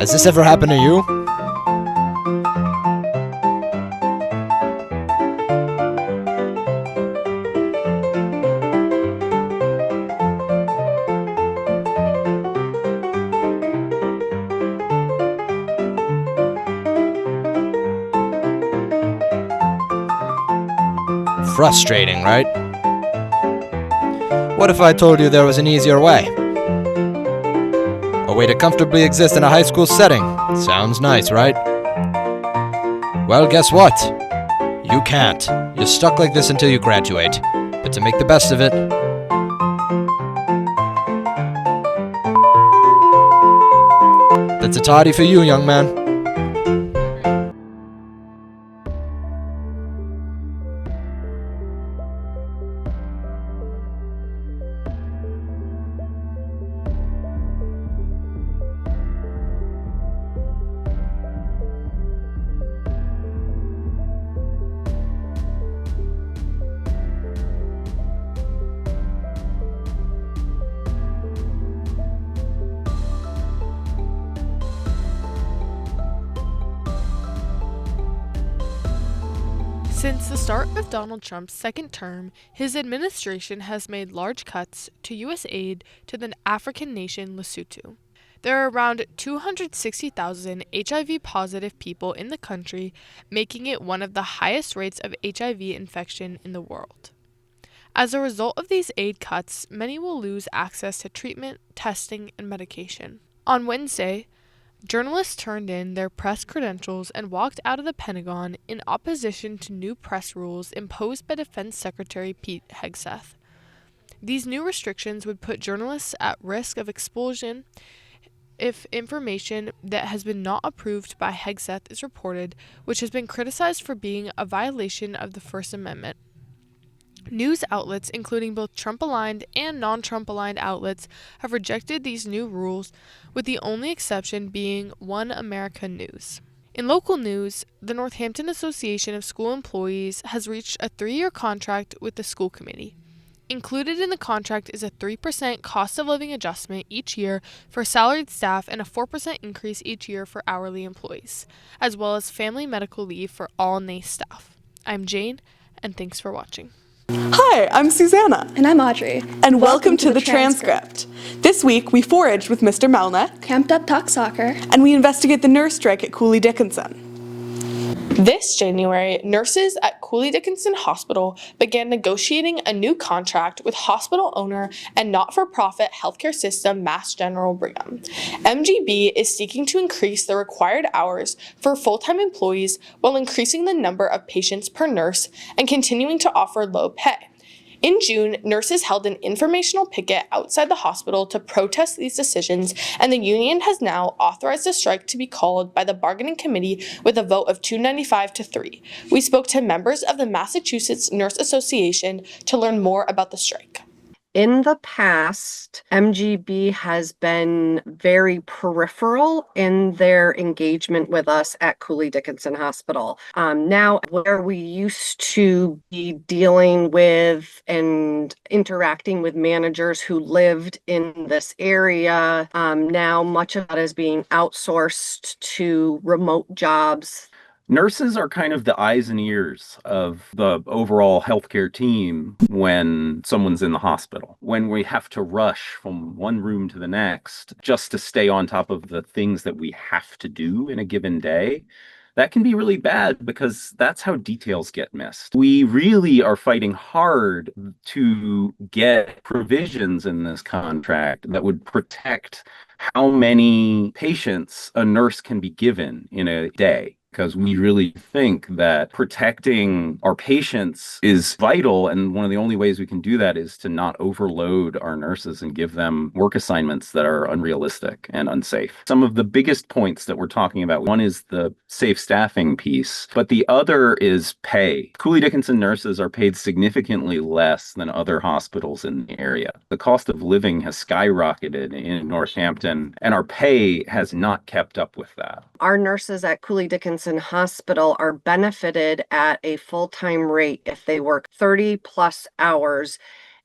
Has this ever happened to you? Frustrating, right? What if I told you there was an easier way? A way to comfortably exist in a high school setting. Sounds nice, right? Well, guess what? You can't. You're stuck like this until you graduate. But to make the best of it, that's a toddy for you, young man. Since the start of Donald Trump's second term, his administration has made large cuts to U.S. aid to the African nation Lesotho. There are around 260,000 HIV-positive people in the country, making it one of the highest rates of HIV infection in the world. As a result of these aid cuts, many will lose access to treatment, testing, and medication. On Wednesday, journalists turned in their press credentials and walked out of the Pentagon in opposition to new press rules imposed by Defense Secretary Pete Hegseth. These new restrictions would put journalists at risk of expulsion if information that has been not approved by Hegseth is reported, which has been criticized for being a violation of the First Amendment. News outlets, including both Trump-aligned and non-Trump-aligned outlets, have rejected these new rules, with the only exception being One America News. In local news, the Northampton Association of School Employees has reached a 3-year contract with the school committee. Included in the contract is a 3% cost of living adjustment each year for salaried staff and a 4% increase each year for hourly employees, as well as family medical leave for all NACE staff. I'm Jane, and thanks for watching. Hi, I'm Susanna. And I'm Audrey. And welcome to the Transcript. This week, we foraged with Mr. Melnick. Camped Up Talk Soccer. And we investigate the nurse strike at Cooley Dickinson. This January, nurses at Cooley Dickinson Hospital began negotiating a new contract with hospital owner and not-for-profit healthcare system Mass General Brigham. MGB is seeking to increase the required hours for full-time employees while increasing the number of patients per nurse and continuing to offer low pay. In June, nurses held an informational picket outside the hospital to protest these decisions, and the union has now authorized the strike to be called by the bargaining committee with a vote of 295 to 3. We spoke to members of the Massachusetts Nurse Association to learn more about the strike. In the past, MGB has been very peripheral in their engagement with us at Cooley Dickinson Hospital. Now, where we used to be dealing with and interacting with managers who lived in this area, now much of that is being outsourced to remote jobs. Nurses are kind of the eyes and ears of the overall healthcare team when someone's in the hospital. When we have to rush from one room to the next just to stay on top of the things that we have to do in a given day, that can be really bad because that's how details get missed. We really are fighting hard to get provisions in this contract that would protect how many patients a nurse can be given in a day, because we really think that protecting our patients is vital. And one of the only ways we can do that is to not overload our nurses and give them work assignments that are unrealistic and unsafe. Some of the biggest points that we're talking about, one is the safe staffing piece, but the other is pay. Cooley Dickinson nurses are paid significantly less than other hospitals in the area. The cost of living has skyrocketed in Northampton, and our pay has not kept up with that. Our nurses at Cooley Dickinson Hospital are benefited at a full-time rate if they work 30 plus hours.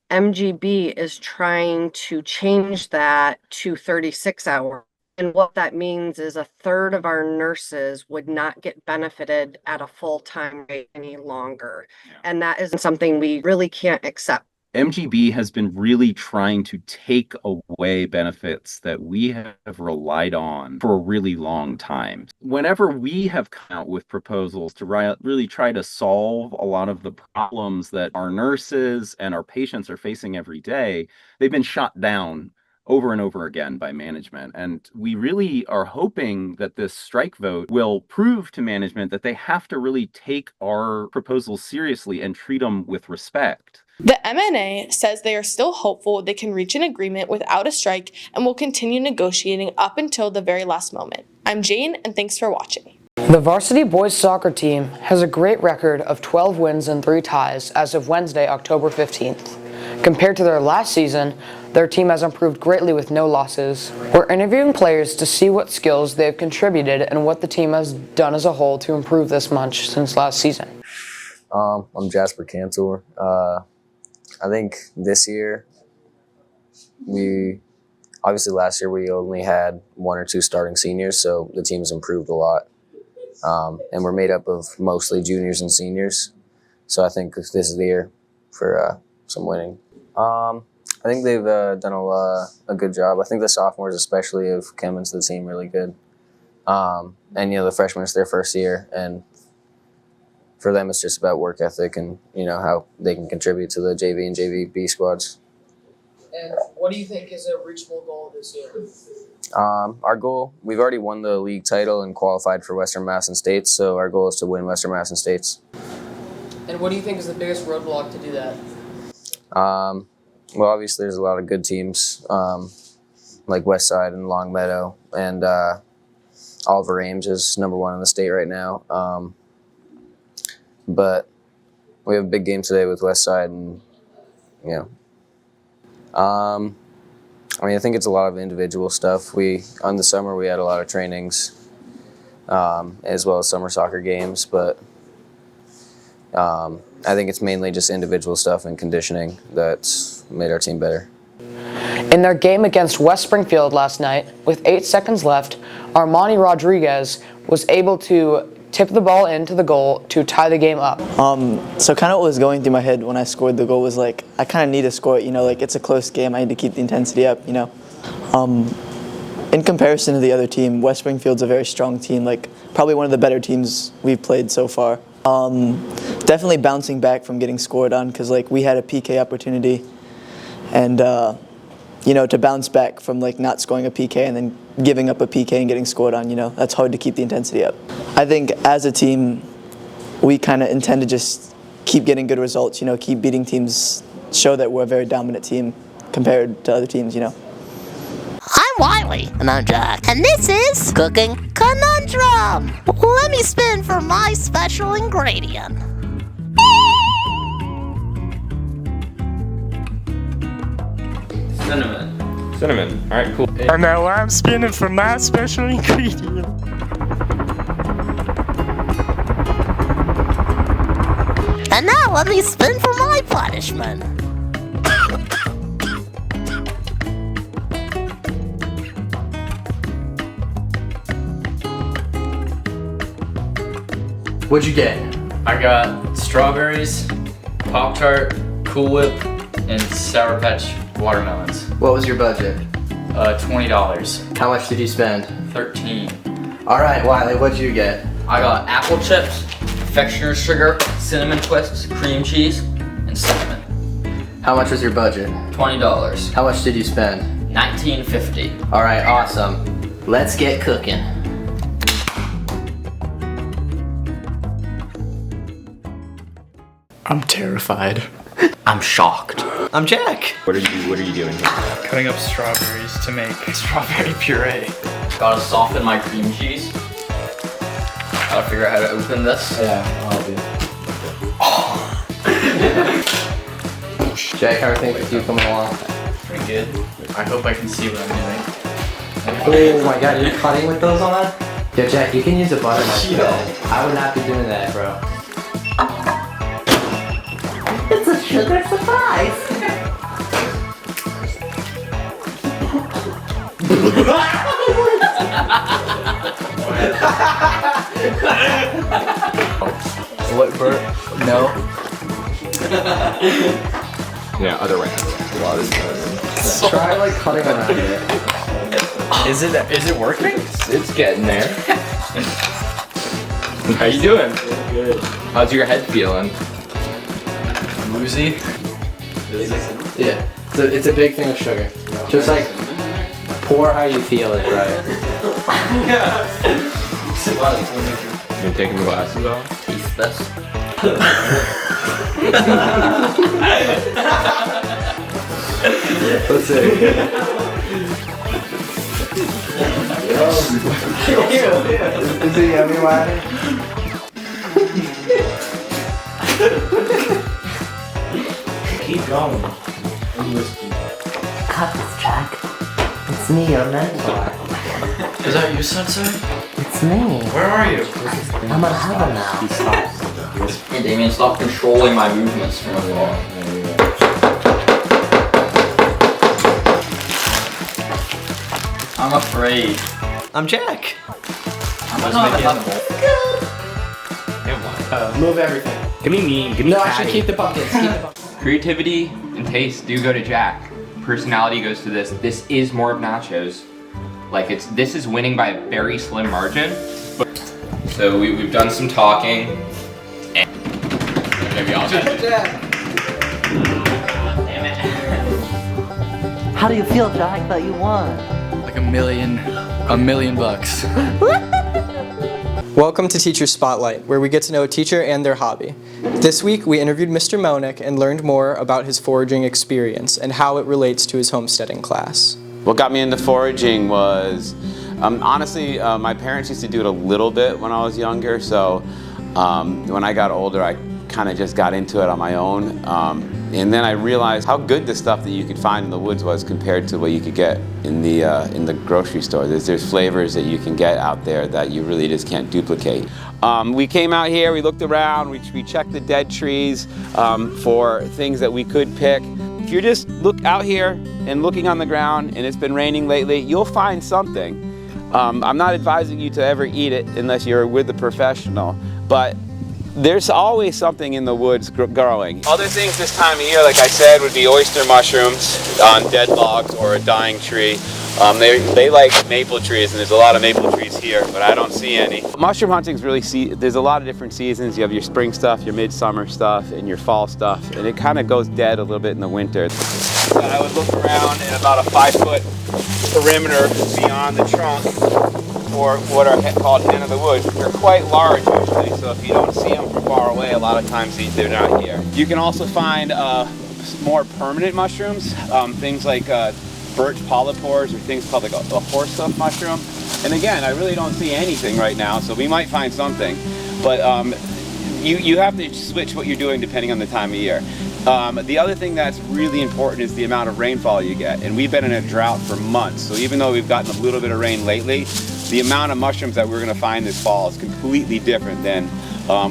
MGB is trying to change that to 36 hours. And what that means is a third of our nurses would not get benefited at a full-time rate any longer. And that is something we really can't accept. MGB has been really trying to take away benefits that we have relied on for a really long time. Whenever we have come out with proposals to really try to solve a lot of the problems that our nurses and our patients are facing every day, they've been shot down over and over again by management. And we really are hoping that this strike vote will prove to management that they have to really take our proposals seriously and treat them with respect. The MNA says they are still hopeful they can reach an agreement without a strike and will continue negotiating up until the very last moment. I'm Jane, and thanks for watching. The varsity boys soccer team has a great record of 12 wins and 3 ties as of Wednesday, October 15th. Compared to their last season, their team has improved greatly with no losses. We're interviewing players to see what skills they've contributed and what the team has done as a whole to improve this much since last season. I'm Jasper Cantor. I think this year, obviously last year we only had 1 or 2 starting seniors, so the team's improved a lot. And we're made up of mostly juniors and seniors, so I think this is the year for some winning. I think they've done a good job. I think the sophomores especially have come into the team really good. And, the freshmen, it's their first year, and for them it's just about work ethic and, how they can contribute to the JV and JVB squads. And what do you think is a reachable goal this year? Our goal, we've already won the league title and qualified for Western Mass and States, so our goal is to win Western Mass and States. And what do you think is the biggest roadblock to do that? Well, obviously there's a lot of good teams, like Westside and Longmeadow, and Oliver Ames is #1 in the state right now. But we have a big game today with Westside, and I think it's a lot of individual stuff. On the summer we had a lot of trainings, as well as summer soccer games, but I think it's mainly just individual stuff and conditioning that's made our team better. In their game against West Springfield last night, with 8 seconds left, Armani Rodriguez was able to tip the ball into the goal to tie the game up. So kind of what was going through my head when I scored the goal was I kind of need to score it, it's a close game. I need to keep the intensity up, In comparison to the other team, West Springfield's a very strong team, probably one of the better teams we've played so far. Definitely bouncing back from getting scored on because we had a PK opportunity, and to bounce back from not scoring a PK and then giving up a PK and getting scored on, that's hard to keep the intensity up. I think as a team, we kind of intend to just keep getting good results, keep beating teams, show that we're a very dominant team compared to other teams, I'm Wiley. And I'm Jack. And this is Cooking Conundrum. Let me spin for my special ingredient. Cinnamon. All right, cool. And now I'm spinning for my special ingredient. And now let me spin for my punishment. What'd you get? I got strawberries, Pop-Tart, Cool Whip, and Sour Patch watermelons. What was your budget? $20. How much did you spend? $13. All right, Wiley, what'd you get? I got apple chips, confectioner's sugar, cinnamon twists, cream cheese, and cinnamon. How much was your budget? $20. How much did you spend? $19.50. All right, awesome. Let's get cooking. I'm terrified. I'm shocked. I'm Jack. What are you doing here? Cutting up strawberries to make strawberry puree. Gotta soften my cream cheese. Gotta figure out how to open this. Yeah, I'll do. Jake, how are things with you coming along? Pretty good. I hope I can see what I'm doing. Oh my god, you're cutting with those on? Yo, Jack, you can use a butter knife. Yeah. I would not be doing that, bro. It's a sugar surprise. What, Bert? No. Yeah, other way. Try like cutting around it. Is it working? It's getting there. How you doing? Good. How's your head feeling? Woozy? Yeah. It's a big thing of sugar. Just like pour how you feel is right. You're taking the glasses off? Taste this. Let's see. Is it yummy, Wiley? Keep going. Cut this, Jack. It's me, your mentor. Is that you, Sensei? It's me. Where are you? I'm in heaven now. Hey, Damien, stop controlling my movements from afar. I'm afraid. I'm Jack. I'm not Move everything. Give me mean. Give me No, actually keep the buckets. Keep the buckets. Creativity and taste do go to Jack. Personality goes to this. This is more of Nacho's. Like this is winning by a very slim margin. So we've done some talking. And maybe I'll How do you feel, Jack, that you won? like $1 million bucks. Welcome to Teacher Spotlight, where we get to know a teacher and their hobby. This week, we interviewed Mr. Monick and learned more about his foraging experience and how it relates to his homesteading class. What got me into foraging was, honestly, my parents used to do it a little bit when I was younger, so when I got older, I kind of just got into it on my own. And then I realized how good the stuff that you could find in the woods was compared to what you could get in the grocery store. There's flavors that you can get out there that you really just can't duplicate. We came out here, we looked around, we checked the dead trees for things that we could pick. If you just look out here and looking on the ground and it's been raining lately, you'll find something. I'm not advising you to ever eat it unless you're with a professional, but there's always something in the woods growing. Other things this time of year, like I said, would be oyster mushrooms on dead logs or a dying tree. They like maple trees, and there's a lot of maple trees here, but I don't see any. Mushroom hunting is really, there's a lot of different seasons. You have your spring stuff, your midsummer stuff, and your fall stuff, and it kind of goes dead a little bit in the winter. So I would look around in about a 5-foot perimeter beyond the trunk for what are called hen of the woods. They're quite large usually, so if you don't see them from far away, a lot of times they're not here. You can also find more permanent mushrooms, things like birch polypores or things called like a horsehoof mushroom. And again, I really don't see anything right now, so we might find something. But you have to switch what you're doing depending on the time of year. The other thing that's really important is the amount of rainfall you get. And we've been in a drought for months, so even though we've gotten a little bit of rain lately, the amount of mushrooms that we're going to find this fall is completely different than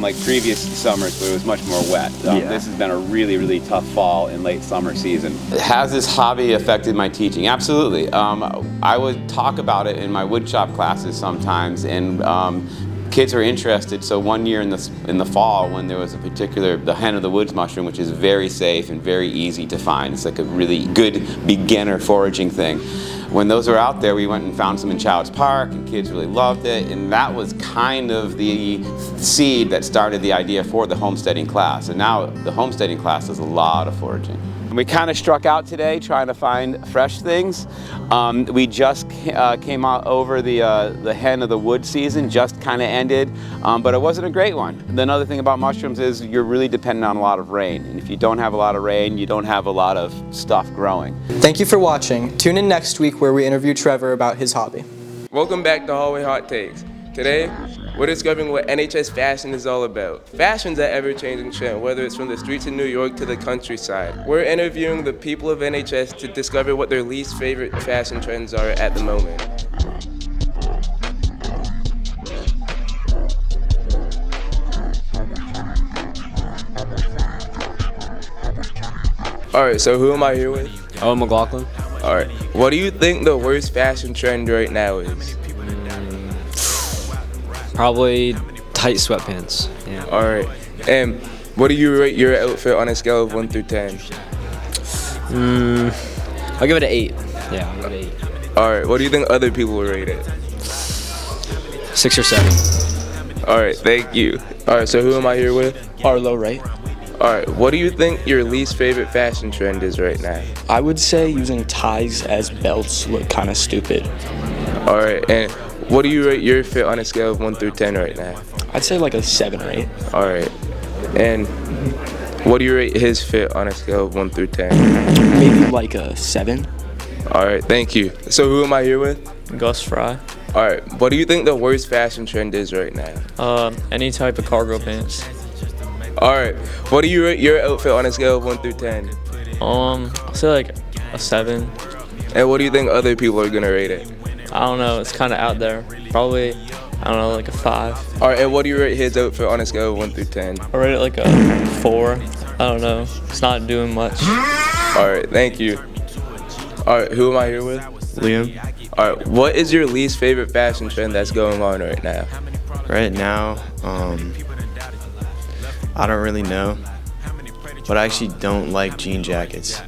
like previous summers where it was much more wet. This has been a really, really tough fall and late summer season. Has this hobby affected my teaching? Absolutely. I would talk about it in my woodshop classes sometimes, and kids are interested. So one year in the fall, when there was a the hen of the woods mushroom, which is very safe and very easy to find. It's like a really good beginner foraging thing. When those were out there, we went and found some in Childs Park, and kids really loved it, and that was kind of the seed that started the idea for the homesteading class. And now the homesteading class does a lot of foraging. We kind of struck out today trying to find fresh things. We just came out over the hen of the wood season, just kind of ended, but it wasn't a great one. Another thing about mushrooms is you're really dependent on a lot of rain, and if you don't have a lot of rain, you don't have a lot of stuff growing. Thank you for watching. Tune in next week where we interview Trevor about his hobby. Welcome back to Hallway Hot Takes. Today, we're discovering what NHS fashion is all about. Fashion's an ever-changing trend, whether it's from the streets of New York to the countryside. We're interviewing the people of NHS to discover what their least favorite fashion trends are at the moment. Alright, so who am I here with? Owen McLaughlin. Alright, what do you think the worst fashion trend right now is? Probably tight sweatpants. Yeah. All right. And what do you rate your outfit on a scale of 1 through 10? I'll give it an 8. Yeah, I'll give it an 8. All right. What do you think other people will rate it? 6 or 7. All right. Thank you. All right. So who am I here with? Arlo, right? All right. What do you think your least favorite fashion trend is right now? I would say using ties as belts look kind of stupid. All right. And what do you rate your fit on a scale of 1 through 10 right now? I'd say like a 7 or 8. All right. And what do you rate his fit on a scale of 1 through 10? Maybe like a 7. All right. Thank you. So who am I here with? Gus Fry. All right. What do you think the worst fashion trend is right now? Any type of cargo pants. All right. What do you rate your outfit on a scale of 1 through 10? I'll say like a 7. And what do you think other people are gonna rate it? I don't know. It's kind of out there. Probably, I don't know, like a 5. All right. And what do you rate his outfit on a scale of 1 through 10? I rate it like a 4. I don't know. It's not doing much. All right. Thank you. All right. Who am I here with? Liam. All right. What is your least favorite fashion trend that's going on right now? Right now, I don't really know, but I actually don't like jean jackets.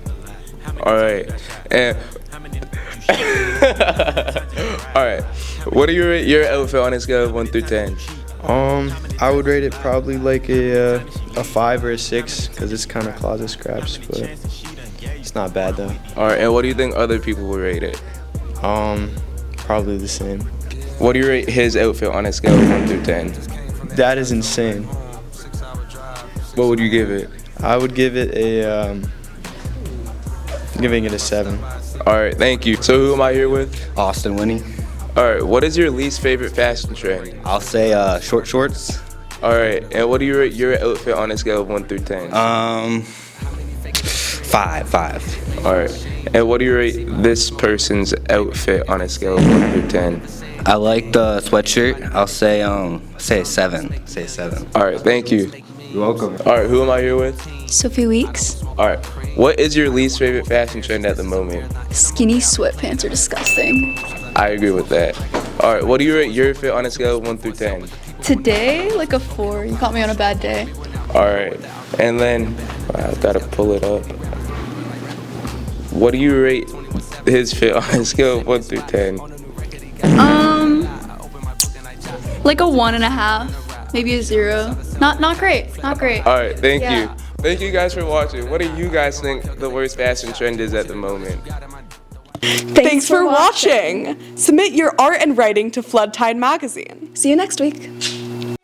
All right. And all right. What do you rate your outfit on a scale of 1 through 10? I would rate it probably like a 5 or a 6 because it's kind of closet scraps, but it's not bad though. All right. And what do you think other people will rate it? Probably the same. What do you rate his outfit on a scale of 1 through 10? That is insane. What would you give it? I would give it giving it a 7. All right, thank you. So who am I here with? Austin Winnie. All right, what is your least favorite fashion trend? I'll say short shorts. All right, and what do you rate your outfit on a scale of 1 through 10? 5. All right, and what do you rate this person's outfit on a scale of 1 through 10? I like the sweatshirt. I'll say a 7. Say a 7. All right, thank you. You're welcome. All right, who am I here with? Sophie Weeks. All right, what is your least favorite fashion trend at the moment? Skinny sweatpants are disgusting. I agree with that. All right, what do you rate your fit on a scale of 1 through 10? Today, like a 4. You caught me on a bad day. All right, and then I've got to pull it up. What do you rate his fit on a scale of 1 through 10? Like a 1.5. Maybe a 0. Not great. Not great. All right, thank you. Thank you guys for watching. What do you guys think the worst fashion trend is at the moment? Thanks for watching. Submit your art and writing to Flood Tide Magazine. See you next week. We're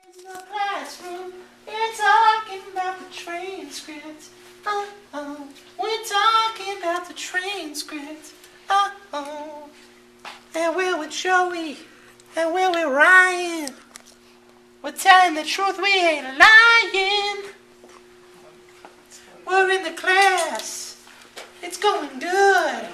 talking about the transcript. We're talking about the transcript. And we're with Joey. And we're with Ryan. We're telling the truth, we ain't lying. We're in the class. It's going good.